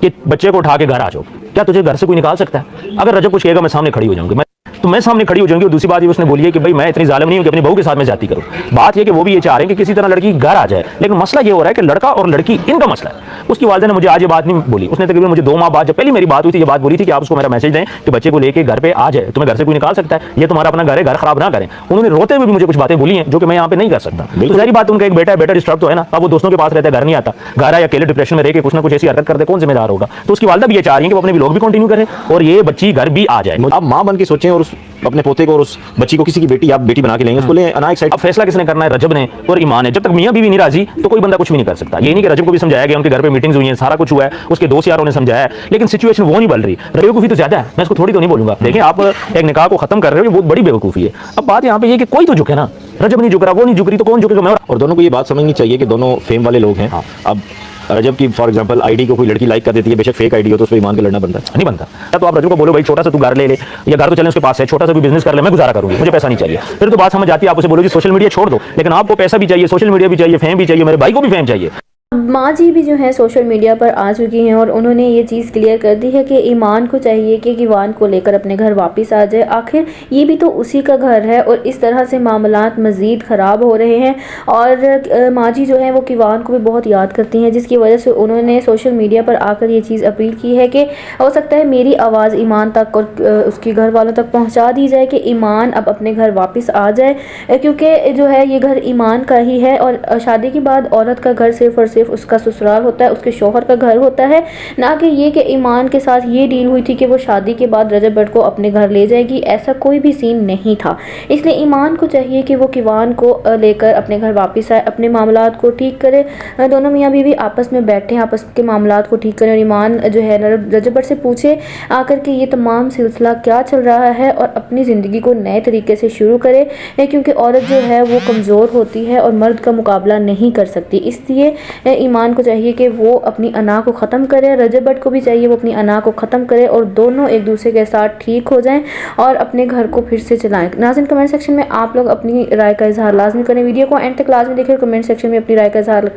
कि बच्चे को उठा के घर आ जाओ, क्या तुझे घर से कोई निकाल सकता है? अगर रजब कुछ कहेगा मैं सामने खड़ी हो जाऊंगी, तो मैं सामने खड़ी हो जाऊंगी। और दूसरी बात ये उसने बोली है कि भाई मैं इतनी जालिम नहीं हूं कि अपनी बहू के साथ में जाती करूं। बात ये कि वो भी ये चाह रहे हैं कि किसी तरह लड़की घर आ जाए, लेकिन मसला ये हो रहा है कि लड़का और लड़की इनका मसला है। उसकी वालिदा ने मुझे आज ये बात नहीं बोली, उसने तकरीबन मुझे 2 माह बाद जब पहली मेरी बात हुई थी ये बात बोली थी कि आप उसको मेरा मैसेज दें कि बच्चे को लेके घर पे आ जाए, तुम्हें घर से कोई निकाल सकता है, ये तुम्हारा अपना घर है, घर खराब ना करें। उन्होंने रोते हुए भी मुझे कुछ बातें बोली हैं जो कि मैं यहाँ पे नहीं कर सकता। तो सारी बात, उनका एक बेटा है, बेटा डिस्टर्ब तो है ना, अब वो दोस्तों के पास रहता है, घर नहीं आता, घर आया अकेले डिप्रेशन में रह के कुछ ना कुछ ऐसी हरकत करते, कौन जिम्मेदार होगा? तो उसकी वालिदा भी ये चाह रही है कि वो अपने व्लॉग भी कंटिन्यू करें और ये बच्ची घर भी आ जाए। आप माँ बन के सोचें और अपने पोते को और उस बच्ची को किसी की बेटी आप बेटी बना के लेंगे, उसको ले अना एक साइड। अब फैसला किसने करना है? रजब ने और ईमान ने। जब तक मियां बीवी नहीं राजी तो कोई बंदा कुछ भी नहीं कर सकता। ये नहीं कि रजब को भी समझाया गया, उनके घर पे मीटिंग्स हुई हैं, सारा कुछ हुआ है, उसके दोस्त यारों ने समझाया है, लेकिन सिचुएशन वो नहीं बन रही। बेवकूफी तो ज्यादा है, मैं इसको थोड़ी तो नहीं बोलूंगा। देखिए आप एक निकाह को खत्म कर रहे हो, ये बहुत बड़ी बेवकूफी है। अब बात यहाँ पे ये कि कोई तो झुके ना, रजब नहीं झुक रहा, वो नहीं झुक रही, तो कौन झुकेगा? मैं। और दोनों को ये बात समझनी चाहिए कि दोनों फेम वाले लोग हैं। अब रजब की फॉर एग्जांपल आईडी को कोई लड़की लाइक कर देती है, बेशक फेक आईडी हो, तो उस पर ईमान का लड़ना बनता है? नहीं बनता। तो आप रजब को बोलो भाई छोटा सा तू घर ले ले, या घर तो चले उसके पास है, छोटा सा भी बिजनेस कर ले, मैं गुजारा करूंगी, मुझे पैसा नहीं चाहिए। फिर तो बात समझ आती है, आप उसे बोलोगे सोशल मीडिया छोड़ दो, लेकिन आपको पैसा भी चाहिए, सोशल मीडिया भी चाहिए, फेम भी चाहिए, मेरे भाई को भी फेम चाहिए। माँ जी भी जो है सोशल मीडिया पर आ चुकी हैं और उन्होंने ये चीज़ क्लियर कर दी है कि ईमान को चाहिए कि किवान को लेकर अपने घर वापस आ जाए। आखिर ये भी तो उसी का घर है और इस तरह से मामलात मज़ीद ख़राब हो रहे हैं। और माँ जी जो है वो किवान को भी बहुत याद करती हैं, जिसकी वजह से उन्होंने सोशल मीडिया पर आकर ये चीज़ अपील की है कि हो सकता है मेरी आवाज़ ईमान तक और उसके घर वालों तक पहुँचा दी जाए कि ईमान अब अपने घर वापस आ जाए, क्योंकि जो है ये घर ईमान का ही है। और शादी के बाद औरत का घर सिर्फ़ और सिर्फ उसका ससुराल होता है, उसके शौहर का घर होता है, ना कि ये कि ईमान के साथ ये डील हुई थी कि वो शादी के बाद रजब भट्ट को अपने घर ले जाएगी। ऐसा कोई भी सीन नहीं था। इसलिए ईमान को चाहिए कि वो किवान को लेकर अपने घर वापस आए, अपने मामलात को ठीक करे। दोनों मियाँ बीवी आपस में बैठे, आपस के मामलात को ठीक करें और ईमान जो है रजब भट्ट से पूछे आकर के ये तमाम सिलसिला क्या चल रहा है और अपनी ज़िंदगी को नए तरीके से शुरू करे, क्योंकि औरत जो है वो कमज़ोर होती है और मर्द का मुकाबला नहीं कर सकती। इसलिए ईमान को चाहिए कि वो अपनी अना को ख़त्म करे, रजब भट्ट को भी चाहिए वो अपनी अना को ख़त्म करे और दोनों एक दूसरे के साथ ठीक हो जाएं और अपने घर को फिर से चलाएं। नाज़रीन, कमेंट सेक्शन में आप लोग अपनी राय का इजहार लाजमी करें। वीडियो को एंड तक लाजमी देखें, कमेंट सेक्शन में अपनी राय का इजहार